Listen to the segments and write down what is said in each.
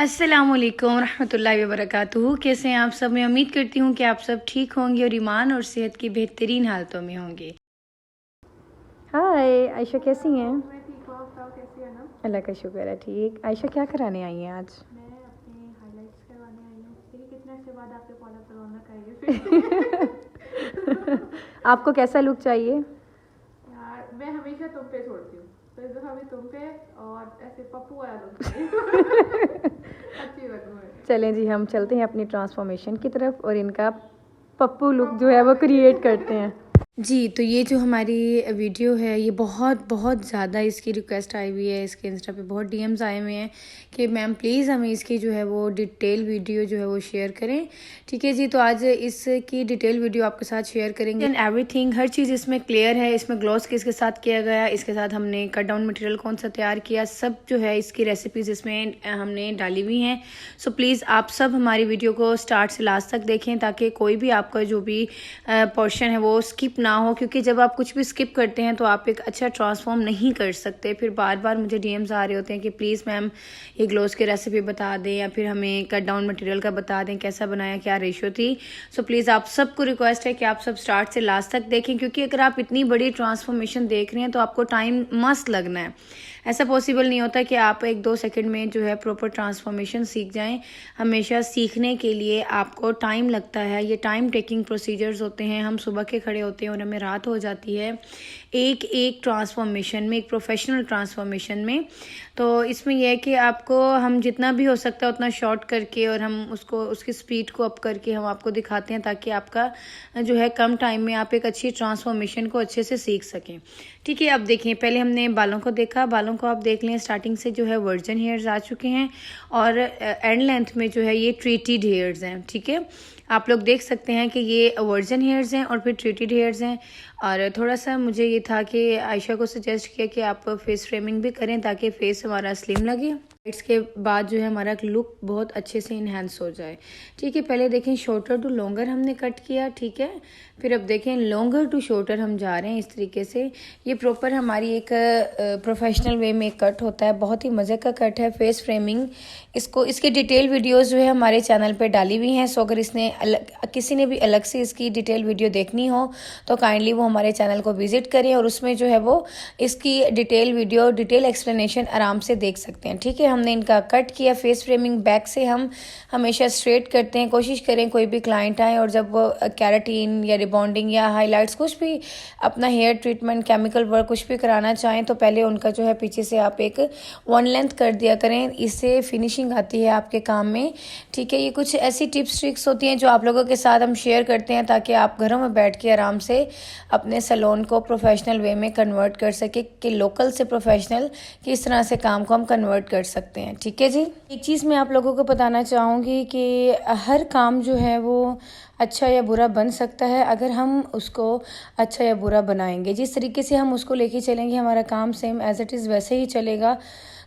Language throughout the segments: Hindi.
अस्सलामुअलैकुम रहमतुल्लाहि व बरकातुहू। कैसे हैं आप सब? मैं उम्मीद करती हूँ कि आप सब ठीक होंगे और ईमान और सेहत की बेहतरीन हालतों में होंगे। हाय आयशा, कैसी हैं? मैं ठीक हूँ। आप बताओ कैसी है ना? अल्लाह का शुक्र है, ठीक। आयशा, क्या कराने आई हैं आज? मैं अपने हाइलाइट्स करवाने आई हूँ। देखिए कितने अर्से बाद आपके कॉलर पर रौनक आई है फिर आपको कैसा लुक चाहिए? यार मैं हमेशा तुम पे छोड़ती हूँ, तो इस दफ़ा भी तुम पे, और ऐसे पप्पू वाला लुक चाहिए अच्छी लगूँ मैं। चलें जी, हम चलते हैं अपनी ट्रांसफॉर्मेशन की तरफ और इनका पप्पू लुक जो है वो क्रिएट करते हैं। जी, तो ये जो हमारी वीडियो है ये बहुत ज़्यादा इसकी रिक्वेस्ट आई हुई है। इसके इंस्टा पे बहुत डीएम्स आए हुए हैं कि मैम प्लीज़ हमें इसकी जो है वो डिटेल वीडियो जो है वो शेयर करें। ठीक है जी, तो आज इसकी डिटेल वीडियो आपके साथ शेयर करेंगे एंड एवरीथिंग, हर चीज़ इसमें क्लियर है। इसमें ग्लॉस किसके साथ किया गया, इसके साथ हमने कट डाउन मटेरियल कौन सा तैयार किया, सब जो है इसकी रेसिपीज़ इसमें हमने डाली हुई हैं। सो प्लीज़ आप सब हमारी वीडियो को स्टार्ट से लास्ट तक देखें ताकि कोई भी आपका जो भी पोर्शन है वो स्किप ना हो, क्योंकि जब आप कुछ भी स्किप करते हैं तो आप एक अच्छा ट्रांसफॉर्म नहीं कर सकते। फिर बार बार मुझे डीएम्स आ रहे होते हैं कि प्लीज़ मैम ये ग्लोव्स की रेसिपी बता दें या फिर हमें कट डाउन मटेरियल का बता दें, कैसा बनाया, क्या रेशियो थी। सो प्लीज़ आप सबको रिक्वेस्ट है कि आप सब स्टार्ट से लास्ट तक देखें, क्योंकि अगर आप इतनी बड़ी ट्रांसफॉर्मेशन देख रहे हैं तो आपको टाइम मस्त लगना है। ऐसा पॉसिबल नहीं होता कि आप 1-2 सेकंड में जो है प्रॉपर ट्रांसफॉर्मेशन सीख जाएं। हमेशा सीखने के लिए आपको टाइम लगता है। ये टाइम टेकिंग प्रोसीजर्स होते हैं। हम सुबह के खड़े होते हैं और हमें रात हो जाती है एक एक ट्रांसफॉर्मेशन में, एक प्रोफेशनल ट्रांसफॉर्मेशन में। तो इसमें यह है कि आपको हम जितना भी हो सकता है उतना शॉर्ट करके और हम उसको उसकी स्पीड को अप करके हम आपको दिखाते हैं ताकि आपका जो है कम टाइम में आप एक अच्छी ट्रांसफॉर्मेशन को अच्छे से सीख सकें। ठीक है, अब देखें, पहले हमने बालों को देखा। बालों को आप देख लें, स्टार्टिंग से जो है वर्जन हेयर्स आ चुके हैं और एंड लेंथ में जो है ये ट्रीटेड हेयर्स हैं। ठीक है, आप लोग देख सकते हैं कि ये वर्जन हेयर्स हैं और फिर ट्रीटेड हेयर्स हैं। और थोड़ा सा मुझे ये था कि आयशा को सजेस्ट किया कि आप फेस फ्रेमिंग भी करें ताकि फेस हमारा स्लिम लगे, इसके बाद जो है हमारा लुक बहुत अच्छे से इन्हेंस हो जाए। ठीक है, पहले देखें शॉर्टर टू लॉन्गर हमने कट किया। ठीक है, फिर अब देखें लॉन्गर टू शॉर्टर हम जा रहे हैं इस तरीके से। ये प्रॉपर हमारी एक प्रोफेशनल वे में कट होता है, बहुत ही मज़े का कट है फेस फ्रेमिंग। इसको इसकी डिटेल वीडियोस जो है हमारे चैनल पे डाली हुई हैं। सो अगर इसने किसी ने भी अलग से इसकी डिटेल वीडियो देखनी हो तो काइंडली वो हमारे चैनल को विजिट करें और उसमें जो है वो इसकी डिटेल वीडियो, डिटेल एक्सप्लेनेशन आराम से देख सकते हैं। ठीक है, हमने इनका कट किया फेस फ्रेमिंग। बैक से हम हमेशा स्ट्रेट करते हैं। कोशिश करें कोई भी क्लाइंट आए और जब वो कैराटीन या रिबॉन्डिंग या हाइलाइट्स कुछ भी अपना हेयर ट्रीटमेंट, केमिकल वर्क कुछ भी कराना चाहें तो पहले उनका जो है पीछे से आप एक वन लेंथ कर दिया करें। इससे फिनिशिंग आती है आपके काम में। ठीक है, ये कुछ ऐसी टिप्स ट्रिक्स होती हैं जो आप लोगों के साथ हम शेयर करते हैं ताकि आप घरों में बैठ के आराम से अपने सैलून को प्रोफेशनल वे में कन्वर्ट कर सके कि लोकल से प्रोफेशनल किस तरह से काम को हम कन्वर्ट कर सकते हैं। ठीक है जी, एक चीज़ मैं आप लोगों को बताना चाहूँगी कि हर काम जो है वो अच्छा या बुरा बन सकता है अगर हम उसको अच्छा या बुरा बनाएंगे। जिस तरीके से हम उसको लेके चलेंगे हमारा काम सेम एज इट इज़ वैसे ही चलेगा।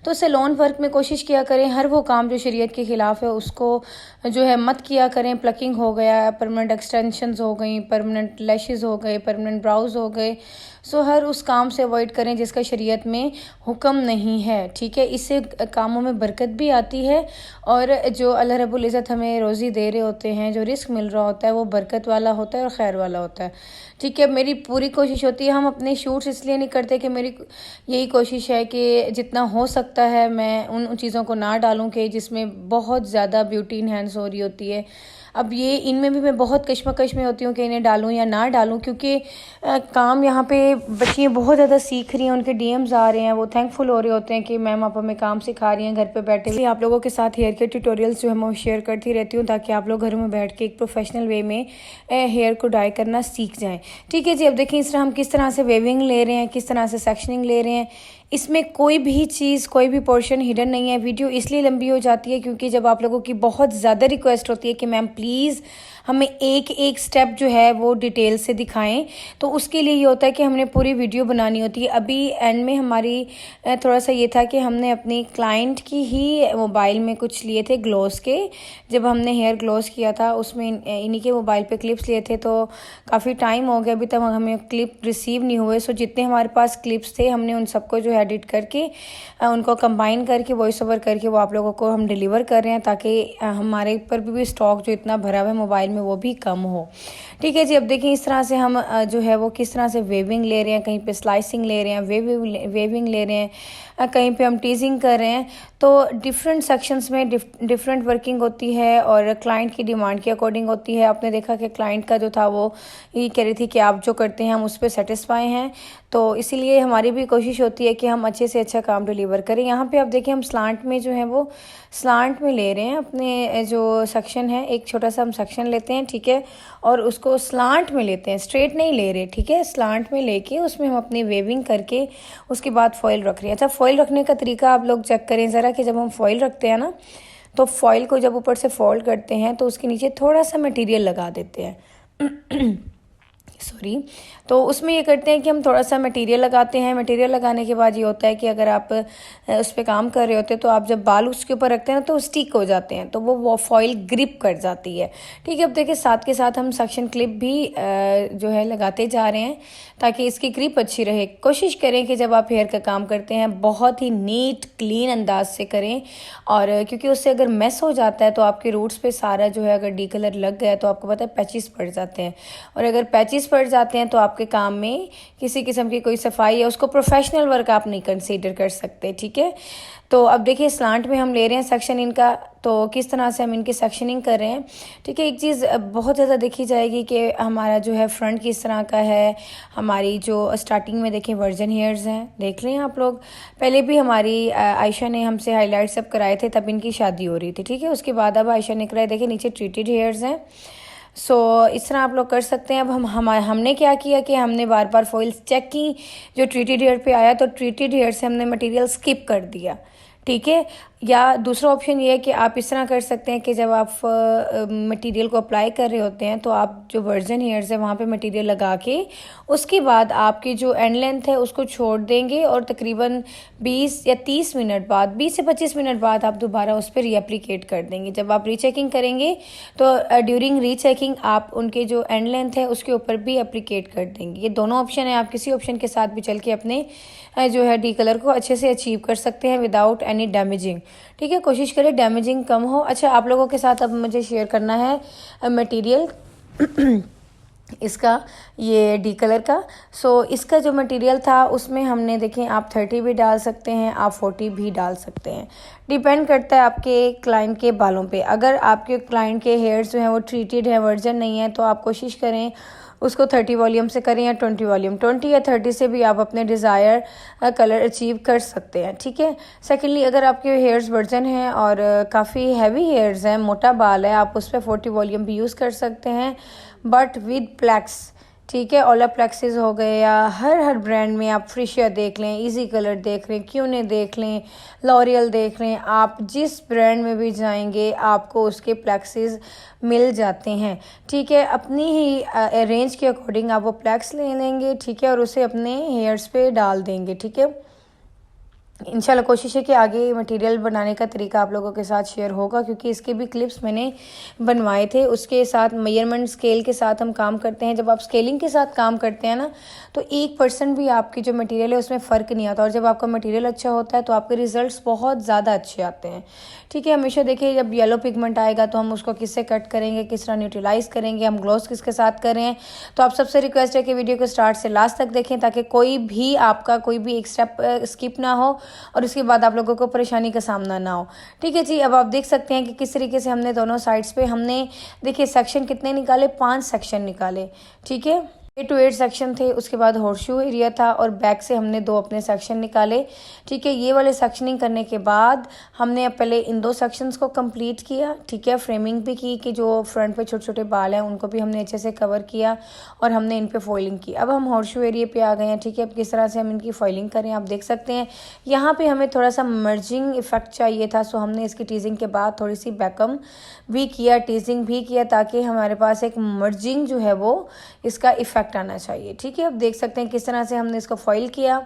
तो सैलून वर्क में कोशिश किया करें हर वो काम जो शरीयत के ख़िलाफ़ है उसको जो है मत किया करें। प्लकिंग हो गया, परमानेंट एक्सटेंशंस हो गई, परमानेंट लैशेस हो गए, परमानेंट ब्राउज हो गए। सो हर उस काम से अवॉइड करें जिसका शरीयत में हुक्म नहीं है। ठीक है, इससे कामों में बरकत भी आती है और जो अल्लाह रब्बुल इज़्ज़त हमें रोज़ी दे रहे होते हैं, जो रिस्क मिल रहा होता है वो बरकत वाला होता है और खैर वाला होता है। ठीक है, मेरी पूरी कोशिश होती है, हम अपने शूट्स इसलिए नहीं करते कि मेरी यही कोशिश है कि जितना हो सकता है मैं उन चीज़ों को ना डालूं कि जिसमें बहुत ज़्यादा ब्यूटी इन्हेंस हो रही होती है। अब ये इनमें भी मैं बहुत कश्मकश में होती हूँ कि इन्हें डालूं या ना डालूं, क्योंकि काम यहाँ पे बच्चियाँ बहुत ज़्यादा सीख रही हैं, उनके डीएम्स आ रहे हैं, वो थैंकफुल हो रहे होते हैं कि मैम आप हमें काम सिखा रही हैं घर पे बैठे हुए। आप लोगों के साथ हेयर के ट्यूटोरियल्स जो है मैं शेयर करती रहती हूँ ताकि आप लोग घरों में बैठ के एक प्रोफेशनल वे में हेयर को डाई करना सीख जाएँ। ठीक है जी, अब देखें इस तरह हम किस तरह से वेविंग ले रहे हैं, किस तरह से सेक्शनिंग ले रहे हैं। इसमें कोई भी चीज़, कोई भी पोर्शन हिडन नहीं है। वीडियो इसलिए लंबी हो जाती है क्योंकि जब आप लोगों की बहुत ज़्यादा रिक्वेस्ट होती है कि मैम प्लीज़ हमें एक एक स्टेप जो है वो डिटेल से दिखाएं, तो उसके लिए ये होता है कि हमने पूरी वीडियो बनानी होती है। अभी एंड में हमारी थोड़ा सा ये था कि हमने अपनी क्लाइंट की ही मोबाइल में कुछ लिए थे ग्लोव्स के। जब हमने हेयर ग्लोव्स किया था उसमें इन्हीं के मोबाइल पे क्लिप्स लिए थे, तो काफ़ी टाइम हो गया अभी तक हमें क्लिप रिसीव नहीं हुए। सो जितने हमारे पास क्लिप्स थे हमने उन सबको जो एडिट करके उनको कंबाइन करके वॉइस ओवर करके वो आप लोगों को हम डिलीवर कर रहे हैं, ताकि हमारे ऊपर भी स्टॉक जो इतना भरा हुआ है मोबाइल में वो भी कम हो। ठीक है जी। अब देखिए इस तरह से हम जो है वो किस तरह से वेविंग ले रहे हैं, कहीं पे स्लाइसिंग ले रहे हैं, वेविंग ले रहे हैं, कहीं पे हम टीजिंग कर रहे हैं। तो डिफरेंट सेक्शंस में डिफरेंट वर्किंग होती है और क्लाइंट की डिमांड के अकॉर्डिंग होती है। आपने देखा कि क्लाइंट का जो था वो ये कह रही थी कि आप जो करते हैं हम उस पर सेटिस्फाई हैं, तो इसीलिए हमारी भी कोशिश होती है कि हम अच्छे से अच्छा काम डिलीवर करें। यहाँ पे आप देखिए हम स्लांट में जो है वो स्लांट में ले रहे हैं अपने जो सेक्शन है, एक छोटा सा हम सेक्शन लेते हैं, ठीक है, और उसको स्लांट में लेते हैं, स्ट्रेट नहीं ले रहे, ठीक है, स्लांट में लेके उसमें हम अपनी वेविंग करके उसके बाद फॉइल रख रहे हैं। अच्छा, फॉइल रखने का तरीका आप लोग चेक करें ज़रा कि जब हम फॉइल रखते हैं ना, तो फॉइल को जब ऊपर से फोल्ड करते हैं तो उसके नीचे थोड़ा सा मटेरियल लगा देते हैं सॉरी। तो उसमें ये करते हैं कि हम थोड़ा सा मटेरियल लगाते हैं। मटेरियल लगाने के बाद ये होता है कि अगर आप उस पर काम कर रहे होते हैं तो आप जब बाल उसके ऊपर रखते हैं ना तो स्टिक हो जाते हैं, तो वो फॉइल ग्रिप कर जाती है। ठीक है। अब देखिए साथ के साथ हम सक्शन क्लिप भी जो है लगाते जा रहे हैं ताकि इसकी ग्रिप अच्छी रहे। कोशिश करें कि जब आप हेयर का काम करते हैं बहुत ही नीट क्लीन अंदाज से करें, और क्योंकि उससे अगर मेस हो जाता है तो आपके रूट्स पे सारा जो है अगर डी कलर लग गया तो आपको पता है पैचेस पड़ जाते हैं, और अगर पैचेस पड़ जाते हैं तो आपके काम में किसी किस्म की कोई सफाई या उसको प्रोफेशनल वर्क आप नहीं कंसीडर कर सकते। ठीक है। तो अब देखिए स्लांट में हम ले रहे हैं सेक्शन इनका, तो किस तरह से हम इनकी सेक्शनिंग कर रहे हैं। ठीक है। एक चीज़ बहुत ज़्यादा देखी जाएगी कि हमारा जो है फ्रंट किस तरह का है। हमारी जो स्टार्टिंग में देखें वर्जन हेयर्स हैं, देख लें आप लोग। पहले भी हमारी आयशा ने हमसे हाईलाइट सब कराए थे, तब इनकी शादी हो रही थी। ठीक है। उसके बाद अब आयशा ने कराए, देखें नीचे ट्रीटेड हेयर्स हैं। इस तरह आप लोग कर सकते हैं। अब हमने क्या किया कि हमने बार बार फॉइल्स चेक की, जो ट्रीटेड हेयर पे आया तो ट्रीटेड हेयर से हमने मटेरियल स्किप कर दिया। ठीक है। या दूसरा ऑप्शन ये है कि आप इस तरह कर सकते हैं कि जब आप मटेरियल को अप्लाई कर रहे होते हैं तो आप जो वर्जन हेयर्स है वहाँ पे मटेरियल लगा के उसके बाद आपकी जो एंड लेंथ है उसको छोड़ देंगे, और तकरीबन 20 या 30 मिनट बाद, 20 से 25 मिनट बाद आप दोबारा उस पर रीएप्लीकेट कर देंगे। जब आप रीचेकिंग करेंगे तो ड्यूरिंग रीचेकिंग आप उनके जो एंड लेंथ है उसके ऊपर भी एप्लीकेट कर देंगे। ये दोनों ऑप्शन है, आप किसी ऑप्शन के साथ भी चल के अपने जो है डी कलर को अच्छे से अचीव कर सकते हैं विदाउट एनी डैमेजिंग। ठीक है। कोशिश करें डैमेजिंग कम हो। अच्छा, आप लोगों के साथ अब मुझे शेयर करना है मटेरियल इसका, ये डी कलर का। इसका जो मटेरियल था उसमें हमने देखें आप 30 भी डाल सकते हैं, आप 40 भी डाल सकते हैं, डिपेंड करता है आपके क्लाइंट के बालों पे। अगर आपके क्लाइंट के हेयर्स जो हैं वो ट्रीटेड है, वर्जन नहीं है, तो आप कोशिश करें उसको 30 वॉल्यूम से करें या 20 वॉल्यूम, 20 या 30 से भी आप अपने डिज़ायर कलर अचीव कर सकते हैं। ठीक है। सेकेंडली, अगर आपके हेयर्स वर्जन हैं और काफ़ी हैवी हेयर्स हैं, मोटा बाल है, आप उस पर 40 वॉल्यूम भी यूज़ कर सकते हैं, बट विद प्लेक्स। ठीक है। ओलाप्लेक्सेस हो गए, या हर ब्रांड में आप फ्रिशिया देख लें, इजी कलर देख लें, क्यूने देख लें, लॉरियल देख लें, आप जिस ब्रांड में भी जाएंगे आपको उसके प्लेक्सेस मिल जाते हैं। ठीक है। अपनी ही रेंज के अकॉर्डिंग आप वो प्लेक्स ले लेंगे। ठीक है। और उसे अपने हेयर्स पे डाल देंगे। ठीक है। इंशाल्लाह कोशिश है कि आगे मटेरियल बनाने का तरीका आप लोगों के साथ शेयर होगा, क्योंकि इसके भी क्लिप्स मैंने बनवाए थे। उसके साथ मेजरमेंट स्केल के साथ हम काम करते हैं। जब आप स्केलिंग के साथ काम करते हैं ना तो 1% भी आपकी जो मटेरियल है उसमें फ़र्क नहीं आता, और जब आपका मटेरियल अच्छा होता है तो आपके रिजल्ट्स बहुत ज़्यादा अच्छे आते हैं। ठीक है। हमेशा देखिए जब येलो पिगमेंट आएगा तो हम उसको किससे कट करेंगे, किस तरह न्यूट्रलाइज करेंगे, हम ग्लोस किसके साथ कर रहे हैं। तो आप सबसे रिक्वेस्ट है कि वीडियो को स्टार्ट से लास्ट तक देखें ताकि कोई भी आपका कोई भी एक स्टेप स्किप ना हो और उसके बाद आप लोगों को परेशानी का सामना ना हो। ठीक है जी। अब आप देख सकते हैं कि किस तरीके से हमने दोनों साइड्स पे हमने देखिए सेक्शन कितने निकाले, 5 सेक्शन निकाले। ठीक है। 8 to 8 सेक्शन थे। उसके बाद हॉर्सशू एरिया था और बैक से हमने 2 अपने सेक्शन निकाले। ठीक है। ये वाले सेक्शनिंग करने के बाद हमने पहले इन 2 सेक्शंस को कंप्लीट किया। ठीक है। फ्रेमिंग भी की कि जो फ्रंट पे छोटे छोटे बाल हैं उनको भी हमने अच्छे से कवर किया और हमने इन पे फॉइलिंग की। अब हम हॉर्सशू एरिया पे आ गए हैं। ठीक है। अब किस तरह से हम इनकी फॉइलिंग करें आप देख सकते हैं। यहाँ पे हमें थोड़ा सा मर्जिंग इफेक्ट चाहिए था, सो हमने इसकी टीजिंग के बाद थोड़ी सी बैकम भी किया, टीजिंग भी किया, ताकि हमारे पास एक मर्जिंग जो है वो इसका इफेक्ट आना चाहिए। ठीक है। अब देख सकते हैं किस तरह से हमने इसको फॉइल किया।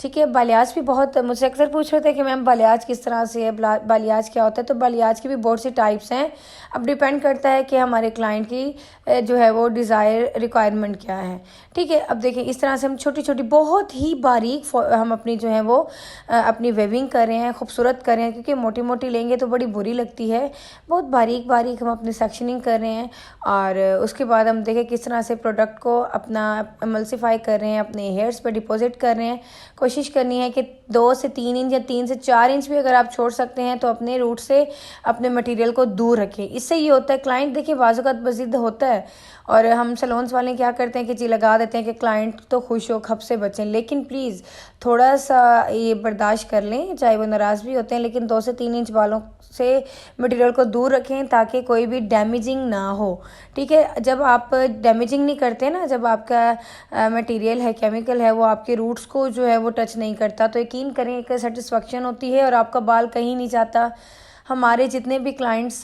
ठीक है। बालियाज भी बहुत मुझसे अक्सर पूछ रहे थे कि मैम बालियाज किस तरह से है, बालियाज क्या होता है। तो बालियाज की भी बहुत सी टाइप्स हैं। अब डिपेंड करता है कि हमारे क्लाइंट की जो है वो डिज़ायर रिक्वायरमेंट क्या है। ठीक है। अब देखिए इस तरह से हम छोटी छोटी बहुत ही बारीक हम अपनी जो है वो अपनी वेविंग कर रहे हैं, खूबसूरत कर रहे हैं, क्योंकि मोटी मोटी लेंगे तो बड़ी बुरी लगती है। बहुत बारीक बारीक हम अपनी सेक्शनिंग कर रहे हैं और उसके बाद हम देखें किस तरह से प्रोडक्ट को अपना एमल्सिफाई कर रहे हैं, अपने हेयर्स पर डिपॉजिट कर रहे हैं। कोशिश करनी है कि 2 से 3 इंच या 3 से 4 इंच भी अगर आप छोड़ सकते हैं तो अपने रूट से अपने मटेरियल को दूर रखें। इससे ये होता है क्लाइंट देखिए बाज़-औक़ात बज़िद होता है और हम सैलून्स वाले क्या करते हैं कि जी लगा देते हैं कि क्लाइंट तो खुश हो, खप से बचें। लेकिन प्लीज़ थोड़ा सा ये बर्दाश्त कर लें, चाहे वो नाराज़ भी होते हैं, लेकिन 2 से 3 इंच बालों से मटेरियल को दूर रखें ताकि कोई भी डैमेजिंग ना हो। ठीक है। जब आप डैमेजिंग नहीं करते ना, जब आपका मटेरियल है, केमिकल है, वो आपके रूट्स को जो है वो टच नहीं करता, तो यकीन करें एक सेटिस्फेक्शन होती है और आपका बाल कहीं नहीं जाता। हमारे जितने भी क्लाइंट्स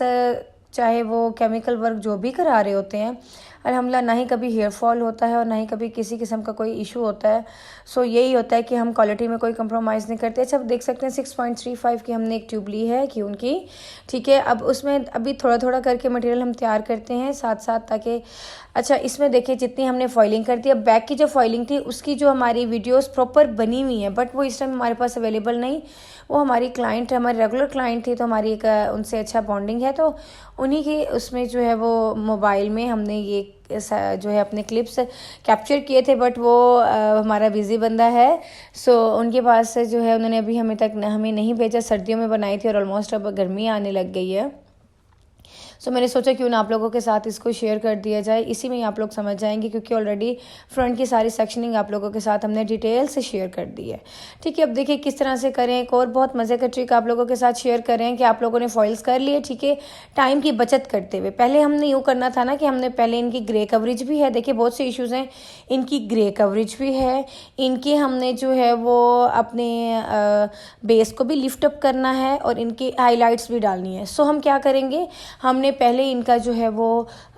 चाहे वो केमिकल वर्क जो भी करा रहे होते हैं, अल्हम्दुलिल्लाह ना ही कभी हेयर फॉल होता है और ना ही कभी किसी किस्म का कोई इशू होता है। सो यही होता है कि हम क्वालिटी में कोई कंप्रोमाइज़ नहीं करते। अच्छा, आप देख सकते हैं 6.35 की हमने एक ट्यूब ली है क्यून की। ठीक है। अब उसमें अभी थोड़ा थोड़ा करके मटेरियल हम तैयार करते हैं साथ साथ, ताकि अच्छा इसमें देखिए जितनी हमने फॉइलिंग कर दी। अब बैक की जो फॉइलिंग थी उसकी जो हमारी वीडियोस प्रॉपर बनी हुई हैं, बट वो इस टाइम हमारे पास अवेलेबल नहीं। वो हमारी क्लाइंट हमारी रेगुलर क्लाइंट थी, तो हमारी एक उनसे अच्छा बॉन्डिंग है, तो उन्हीं की उसमें जो है वो मोबाइल में हमने ये जो है अपने क्लिप्स कैप्चर किए थे, बट वो हमारा बिज़ी बंदा है। सो उनके पास से जो है उन्होंने अभी हमें नहीं भेजा। सर्दियों में बनाई थी और ऑलमोस्ट अब गर्मी आने लग गई है। सो मैंने सोचा क्यों ना आप लोगों के साथ इसको शेयर कर दिया जाए। इसी में ही आप लोग समझ जाएंगे, क्योंकि ऑलरेडी फ्रंट की सारी सेक्शनिंग आप लोगों के साथ हमने डिटेल से शेयर कर दी है। ठीक है। अब देखिए किस तरह से करें। एक और बहुत मज़े का ट्रिक आप लोगों के साथ शेयर करें कि आप लोगों ने फॉइल्स कर लिए, ठीक है, टाइम की बचत करते हुए। पहले हमने यूँ करना था ना कि हमने पहले इनकी ग्रे कवरेज भी है, देखिए बहुत से इशूज़ हैं, इनकी ग्रे कवरेज भी है, इनकी हमने जो है वो अपने बेस को भी लिफ्ट अप करना है और इनकी हाईलाइट्स भी डालनी है। सो हम क्या करेंगे, हमने पहले इनका जो है वो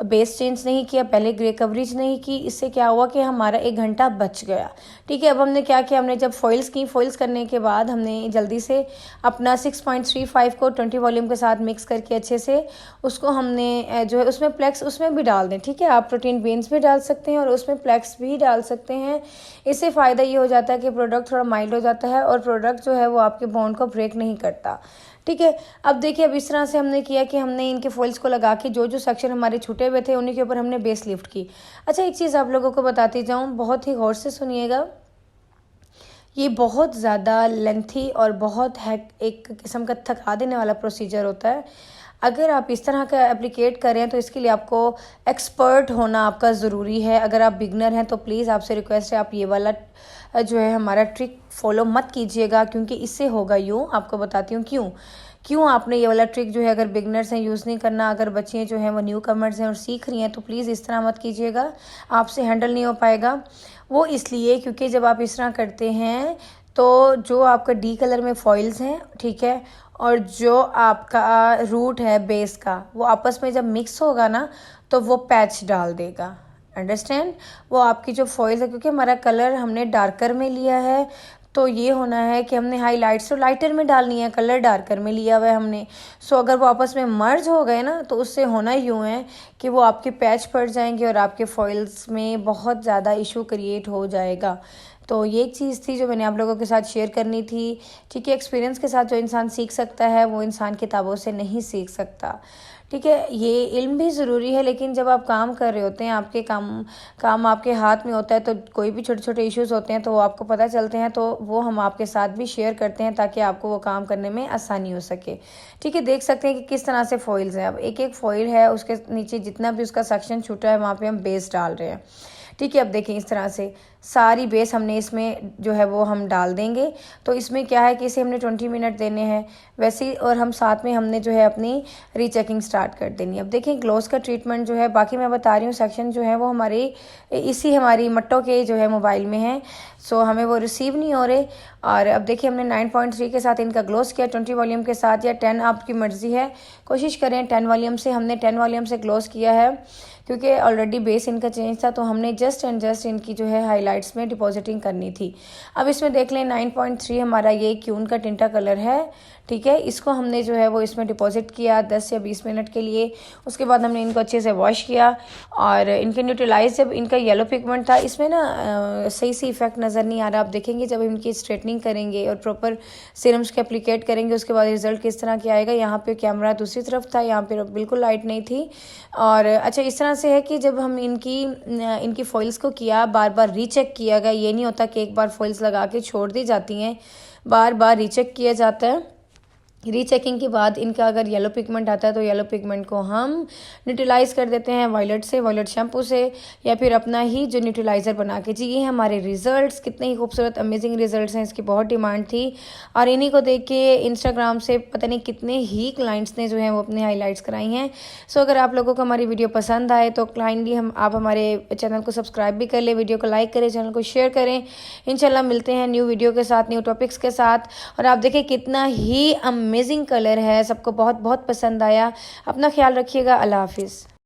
बेस चेंज नहीं किया, पहले ग्रे कवरेज नहीं की। इससे क्या हुआ कि हमारा 1 घंटा बच गया। ठीक है। अब हमने क्या किया, हमने जब फॉइल्स की, फॉइल्स करने के बाद हमने जल्दी से अपना 6.35 को 20 वॉल्यूम के साथ मिक्स करके अच्छे से उसको हमने जो है उसमें प्लेक्स उसमें भी डाल दें। ठीक है। आप प्रोटीन बेन्स भी डाल सकते हैं और उसमें प्लेक्स भी डाल सकते हैं। इससे फ़ायदा ये हो जाता है कि प्रोडक्ट थोड़ा माइल्ड हो जाता है और प्रोडक्ट जो है वो आपके बॉन्ड को ब्रेक नहीं करता। ठीक है। अब देखिए अब इस तरह से हमने किया कि हमने इनके फॉइल्स को लगा के जो जो सेक्शन हमारे छूटे हुए थे उन्हीं के ऊपर हमने बेस लिफ्ट की। अच्छा, एक चीज़ आप लोगों को बताती जाऊँ, बहुत ही गौर से सुनिएगा। ये बहुत ज़्यादा लेंथी और बहुत एक किस्म का थका देने वाला प्रोसीजर होता है। अगर आप इस तरह का एप्लीकेट करें तो इसके लिए आपको एक्सपर्ट होना आपका ज़रूरी है। अगर आप बिगनर हैं तो प्लीज़ आपसे रिक्वेस्ट है आप ये वाला जो है हमारा ट्रिक फॉलो मत कीजिएगा, क्योंकि इससे होगा यूँ। आपको बताती हूँ क्यों आपने ये वाला ट्रिक जो है अगर बिगनर्स हैं यूज़ नहीं करना। अगर बच्चे जो हैं वो न्यू कमर्स हैं और सीख रही हैं तो प्लीज़ इस तरह मत कीजिएगा, आपसे हैंडल नहीं हो पाएगा। वो इसलिए क्योंकि जब आप इस तरह करते हैं तो जो आपका डी कलर में फॉइल्स हैं, ठीक है, और जो आपका रूट है बेस का, वो आपस में जब मिक्स होगा ना तो वो पैच डाल देगा। अंडरस्टैंड। वो आपकी जो फॉइल्स है, क्योंकि हमारा कलर हमने डार्कर में लिया है, तो ये होना है कि हमने हाईलाइट्स तो लाइटर में डालनी है, कलर डार्कर में लिया हुआ है हमने। सो अगर वो आपस में मर्ज हो गए ना तो उससे होना यूँ है कि वो आपके पैच पड़ जाएंगे और आपके फॉइल्स में बहुत ज़्यादा इशू क्रिएट हो जाएगा। तो ये एक चीज़ थी जो मैंने आप लोगों के साथ शेयर करनी थी। ठीक है। एक्सपीरियंस के साथ जो इंसान सीख सकता है वो इंसान किताबों से नहीं सीख सकता। ठीक है। ये इल्म भी ज़रूरी है, लेकिन जब आप काम कर रहे होते हैं, आपके काम आपके हाथ में होता है, तो कोई भी छोटे छोटे इश्यूज़ होते हैं तो वो आपको पता चलते हैं, तो वो हम आपके साथ भी शेयर करते हैं ताकि आपको वो काम करने में आसानी हो सके। ठीक है। देख सकते हैं कि किस तरह से फॉइल्स हैं। अब एक एक फॉइल है, उसके नीचे जितना भी उसका सेक्शन छूटा है वहाँ पर हम बेस डाल रहे हैं। ठीक है। अब देखें इस तरह से सारी बेस हमने इसमें जो है वो हम डाल देंगे। तो इसमें क्या है कि इसे हमने 20 मिनट देने हैं वैसे ही, और हम साथ में हमने जो है अपनी रीचेकिंग स्टार्ट कर देनी है। अब देखें ग्लोस का ट्रीटमेंट जो है, बाकी मैं बता रही हूँ सेक्शन जो है वो हमारी मट्टो के जो है मोबाइल में है। सो हमें वो रिसीव नहीं हो रहे। और अब देखिए हमने 9.3 के साथ इनका ग्लोस किया, 20 वॉल्यूम के साथ या 10, आपकी मर्ज़ी है। कोशिश करें 10 वॉल्यूम से, हमने 10 वॉल्यूम से ग्लोस किया है क्योंकि ऑलरेडी बेस इनका चेंज था। तो हमने जस्ट एंड जस्ट इनकी जो है हाईलाइट हाइलाइट्स में डिपॉजिटिंग करनी थी। अब इसमें देख लें 9.3 हमारा ये क्यून का टिंटा कलर है, ठीक है। इसको हमने जो है वो इसमें डिपॉजिट किया 10 या 20 मिनट के लिए। उसके बाद हमने इनको अच्छे से वॉश किया और इनके न्यूट्रलाइज, जब इनका येलो पिगमेंट था इसमें ना सही से इफेक्ट नज़र नहीं आ रहा। आप देखेंगे जब इनकी स्ट्रेटनिंग करेंगे और प्रॉपर सीरम्स के एप्लीकेट करेंगे उसके बाद रिजल्ट किस तरह के आएगा। यहाँ पे कैमरा दूसरी तरफ था, यहाँ पे बिल्कुल लाइट नहीं थी। और अच्छा इस तरह से है कि जब हम इनकी फॉइल्स को किया, बार बार रीचेक किया गया। ये नहीं होता कि एक बार फॉइल्स लगा के छोड़ दी जाती हैं, बार बार रीचेक किया जाता है। रीचेकिंग के बाद इनका अगर येलो पिगमेंट आता है तो येलो पिगमेंट को हम न्यूट्रलाइज कर देते हैं वायलेट शैम्पू से, या फिर अपना ही जो न्यूट्रलाइज़र बना के। जी ये हमारे रिजल्ट्स, कितने ही खूबसूरत अमेजिंग रिजल्ट्स हैं। इसकी बहुत डिमांड थी और इन्हीं को देख के इंस्टाग्राम से पता नहीं कितने ही क्लाइंट्स ने जो है वो अपने हाईलाइट्स कराई हैं। सो अगर आप लोगों को हमारी वीडियो पसंद आए तो काइंडली आप हमारे चैनल को सब्सक्राइब भी कर लें, वीडियो को लाइक करें, चैनल को शेयर करें। इंशाल्लाह मिलते हैं न्यू वीडियो के साथ, न्यू टॉपिक्स के साथ। और आप देखें कितना ही अमेजिंग कलर है, सबको बहुत बहुत पसंद आया। अपना ख्याल रखिएगा, अल्लाह हाफिज़।